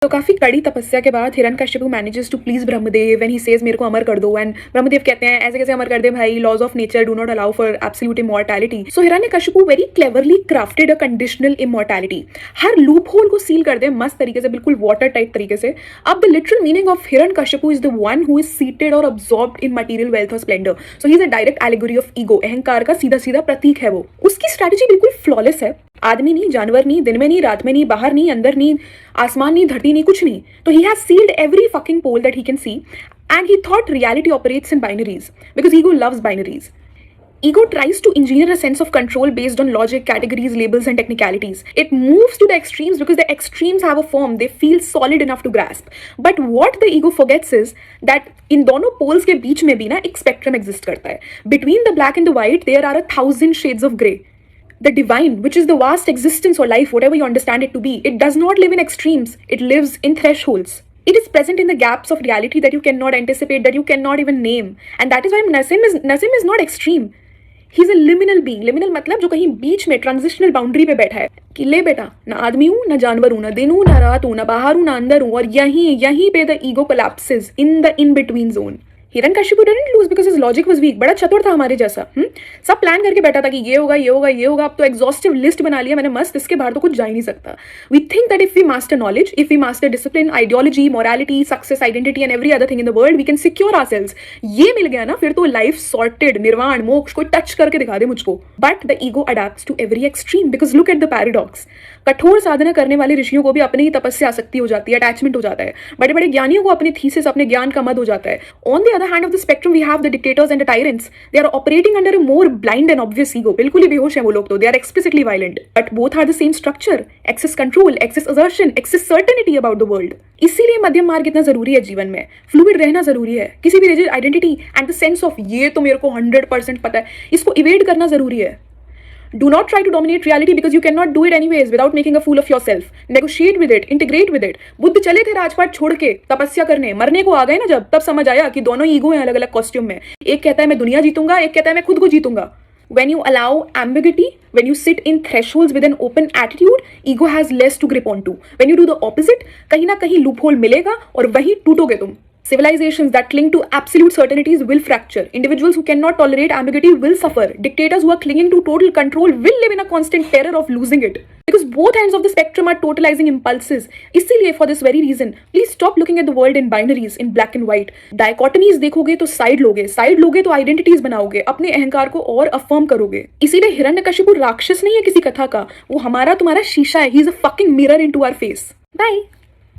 तो काफी कड़ी तपस्या के बाद Hiranyakashipu manages to please Brahmadev when he says मेरे को अमर कर दो एंड ब्रह्मदेव कहते हैं ऐसे कैसे अमर कर दे भाई, laws of nature do not allow for absolute immortality. So Hiranyakashipu very cleverly crafted a conditional immortality, हर लूप होल को सील कर दे मस्त तरीके से, बिल्कुल वाटर टाइप तरीके से। अब the literal meaning of Hiranyakashipu is the one who is seated और अब्सॉर्ब्ड इन मटेरियल वेल्थ और Splendor. So he is a direct allegory of ego, अहंकार का सीधा सीधा प्रतीक है वो। उसकी स्ट्रैटेजी बिल्कुल फ्लॉलेस है, आदमी नहीं, जानवर नहीं, दिन में नहीं, रात में नहीं, बाहर नहीं, अंदर नहीं, आसमान नहीं, धरती नहीं, कुछ नहीं। तो he has sealed every fucking pole that he can see, and he thought reality operates in binaries because ego loves binaries. Ego tries to engineer a sense of control based on logic, categories, labels, and technicalities. It moves to the extremes because the extremes have a form they feel solid enough to grasp. But what the ego forgets is that इन दोनों poles के बीच में भी ना एक spectrum exist करता है. Between the black and the white, there are 1,000 shades of grey. The divine, which is the vast existence or life, whatever you understand it to be, it does not live in extremes. It lives in thresholds. It is present in the gaps of reality that you cannot anticipate, that you cannot even name. And that is why Nasim is not extreme. He's a liminal being. Liminal मतलब जो कहीं बीच में transitional boundary पे बैठा है कि ले बेटा, ना आदमी हूँ, ना जानवर हूँ, ना दिन हूँ, ना रात हूँ, ना बाहर हूँ, ना अंदर हूँ, और यहीं पे the ego collapses in the in between zone. Hiranyakashipu didn't lose because his logic was weak. बड़ा चतुर था हमारे जैसा। सब प्लान करके बैठा था कि ये होगा, ये होगा, ये होगा। अब तो एग्जॉस्टिव लिस्ट बना लिया मैंने मस्त, इसके बाहर तो कुछ जा ही नहीं सकता। We think that if we master knowledge, if we master discipline, ideology, morality, success, identity and every other thing in the world, we can secure ourselves. ये मिल गया ना, फिर तो लाइफ सॉर्टेड, निर्वाण, मोक्ष, कोई टच करके दिखा दे मुझको। But the ego adapts to every extreme because look at the paradox. कठोर साधना करने वाले ऋषियों को भी अपनी ही तपस्या आसक्ति हो जाती है, अटैचमेंट हो जाता है। बड़े बड़े ज्ञानियों को अपने थीसिस, अपने ज्ञान का मद हो जाता है। On the other hand of the spectrum we have the dictators and the tyrants. They are operating under a more blind and obvious ego. बिल्कुल ही बेहोश हैं वो लोग तो. They are explicitly violent. But both are the same structure. Excess control, excess assertion, excess certainty about the world. इसीलिए मध्यम मार्ग इतना जरूरी है जीवन में. फ्लूइड रहना जरूरी है. किसी भी rigid identity and the sense of ये तो मेरे को 100% पता है, इसको इवेड करना जरूरी है. Do not try to dominate reality because you cannot do it anyways without making a fool of yourself. Negotiate with it, integrate with it. Buddha चले थे राजपाट छोड़ के तपस्या करने, मरने को आ गए ना जब, तब समझ आया कि दोनों ईगो हैं अलग अलग कॉस्ट्यूम में. एक कहता है मैं दुनिया जीतूंगा, एक कहता है मैं खुद को जीतूंगा. When you allow ambiguity, when you sit in thresholds with an open attitude, ego has less to grip onto. When you do the opposite, कहीं ना कहीं loophole मिलेगा और वहीं टूटोगे तुम. Civilizations that cling to absolute certainties will fracture. Individuals who cannot tolerate ambiguity will suffer. Dictators who are clinging to total control will live in a constant terror of losing it. Because both ends of the spectrum are totalizing impulses. इसीलिए for this very reason, please stop looking at the world in binaries, in black and white. Dichotomies देखोगे तो side लोगे तो identities बनाओगे, अपने अहंकार को और affirm करोगे. इसीलिए हिरण्यकशिपु राक्षस नहीं है किसी कथा का, वो हमारा तुम्हारा शीशा है. He is a fucking mirror into our face. Bye.